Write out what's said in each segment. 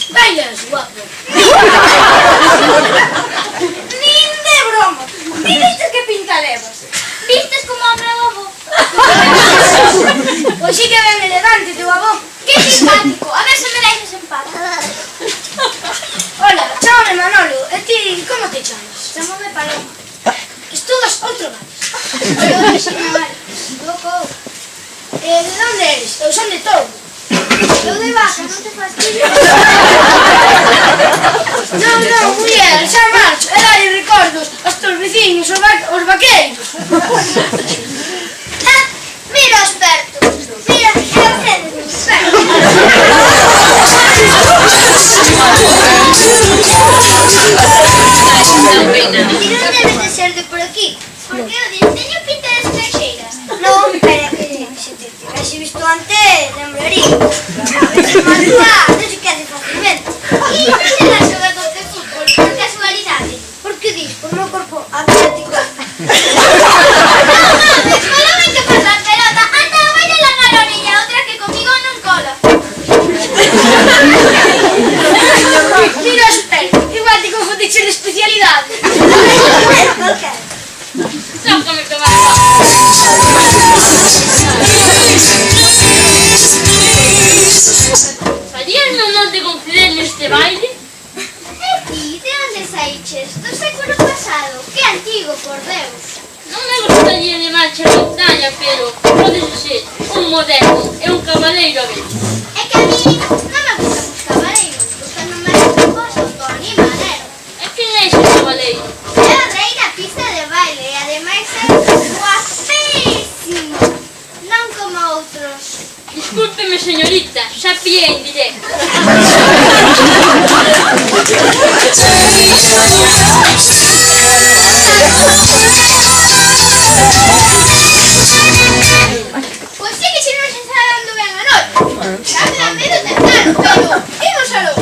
Bailas, guapo. Nin de broma. Ti vistes que pinta levas. Vistes como o meu avó. Pois sí que ben elegante teu avó. Que simpático. A ver se me deixas en paz. Hola, chámame Manolo. E ti, como te chamas? Chámame Paloma. Estudas outro gato. Eu dixen, vale. Loco. De onde eres? Eu son de Touro. Eu de vaca, non te fastidio. Non, muller, xa marcho. E dalle recordos aos teus veciños, os vaqueiros. Mira os pertos. Mira, é o centro dos pertos. Ti non debes de ser de por aquí. Porque eu digo, teño pinta de estranxeira. Non, pero que se te tivese visto antes, lembraría. A ver se Manuá non se quede fácilmente. E non será xogador de fútbol, por casualidade. Por que dis? Por meu corpo atlético. Solamente pasa a pelota. Anda, vai a langar a orilla, outra que comigo non cola. Mira os pertos, igual te confundiche de especialidade. Sácame que vai. Faríasme un nós de coincidir neste baile? E ti, de onde saíches? Do século pasado? Que antigo, por Deus. Non me gustaría de marcha montaña, pero pode ser un moderno e un cabaleiro a ver. É que a mí non me gustan os cabaleiros. Gustan máis outra cosa, o Toni Manero. E quen é ese cabaleiro? É o rei da pista de baile e ademais é guapísimo. Non como outros. Discúlpeme, señorita, xa pillei en directo. Pois sí que se non se está dando ben a noite. Xa me dá medo temprano, pero imos aló.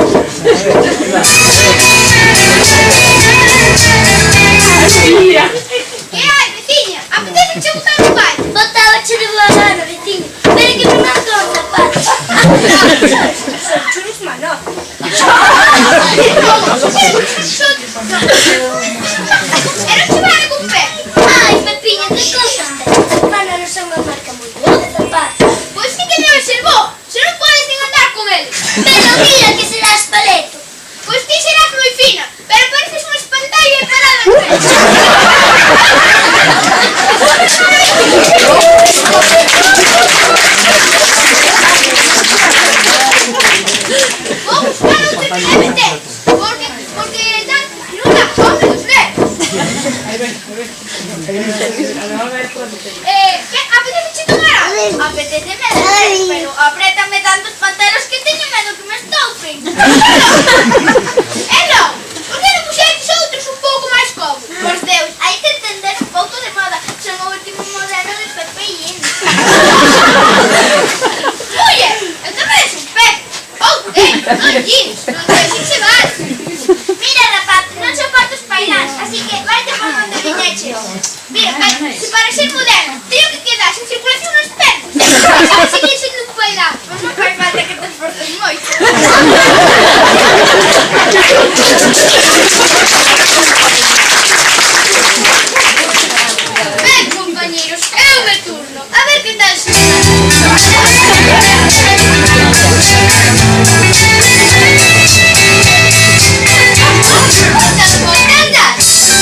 Que hai, veciña? Apetece che botar un baile? Botaba che de boa gana, veciña. Pero que me matou os zapatos. Son chulos manó. Era chuvar con pé. Ai, Pepiña, que cosas tes? Mana, non son unha marca moi boa de zapatos. Pois sí que debe ser bo. Se non podes nin andar con eles. Pero mira que serás paleto. Pois ti serás moi fina, pero pareces un espantallo e parada en pé. Vou buscar outro que debe ter. Porque dan non dá fome dos netos. Que apetece tomar algo? Apetece pero apriétame tantos pantalos que teño medo que me estoupen. E non, por que non puxetes outros un pouco máis cómodos? Pois Deus, hai que entender un pouco de moda. Son o último modelo de Pepe e Inés. Muller, eu tamén es un Pepe. Non jeans, non deixes chegar. Mira, rapaz, non soporto os pailás, así que vaite por onde viñeches. Mira, se para ser moderno, teño que quedar en circulación nos pernos. Se seguir sendo un pailá, pois non fai falta que te esforces moito. Ben, compañeros, é o meu turno. A ver que tal se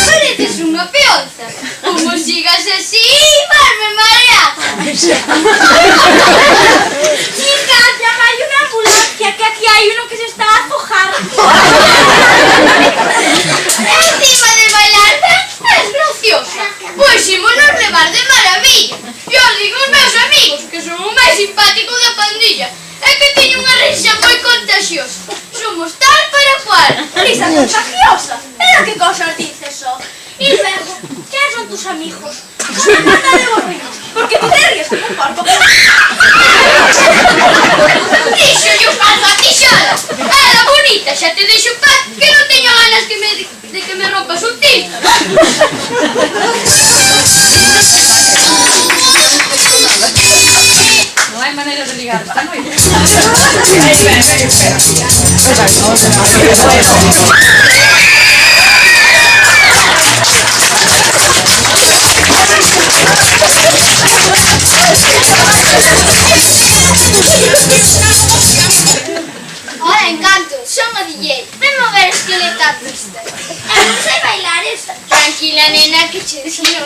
pareces unha peonza. Como sigas así, varme marear. Chica, llamai unha ambulancia, que aquí hai uno que se está a afojar. Encima de bailar ben, es graciosa. Pois ímonos levar de maravilla. Eu digo aos meus amigos que son o máis simpático da pandilla. É que teño unha risa moi contagiosa. Somos tal para cual. Risa contagiosa. Pero que cosas dices, só? E luego, quen son tus amigos? Son pata de borriño. Porque tú te ríes como un porco. Dixo yo calma, tixala. Ela bonita, xa te deixo paz, que non Hola, Encanto, son a DJ. Ven a ver esqueleta triste. Non sei bailar esta. Tranquila, nena, que che enseño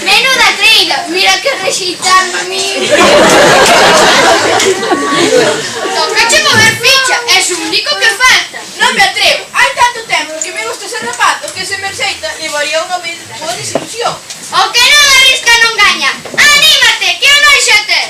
menuda trilla, mira que recitarme a mí. Tocache mover ficha, es o único que falta. Non me atrevo, hai tanto tempo que me gusta ese rapato que se me receita levaría unha boa desilusión. O que non arrisca non gaña. Anímate, que eu non xa te.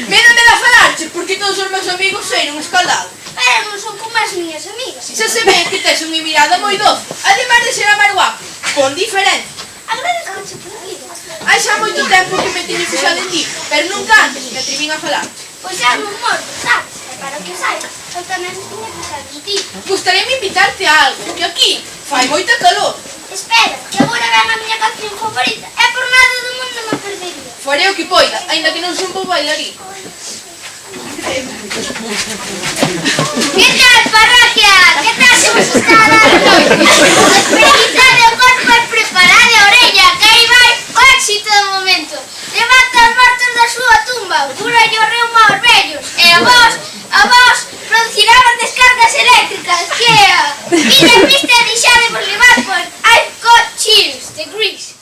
Medo me da falarche porque todos os meus amigos seiron escaldados. Pero non son como as miñas amigas. Xa se ve que tes unha mirada moi doce, ademais de ser a máis guapo, con diferencia. Agradezco por vida. Hai xa moito tempo que me teño fixado en ti, pero nunca antes me atrevín a falar. Pois é un morto, sabes? E para que saibas, eu tamén me tiña fixado en ti. Gustaríame invitarte a algo, que aquí fai moita calor. Espera, que agora ven a miña canción favorita. E por nada do mundo me perdería. Farei o que poida, aínda que non son bo bailarín. Que tal, parroquia? Que tal se vos está a dar noite? Despreguizade o corpo e preparade a orella, que aí vai o éxito do momento. Levanta os mortos da súa tumba, cúralle o reuma aos vellos, e a vos, producirán descargas eléctricas, que a... Ida viste a deixadevos levar por I've Got Chills, de Grease.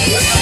Thank you.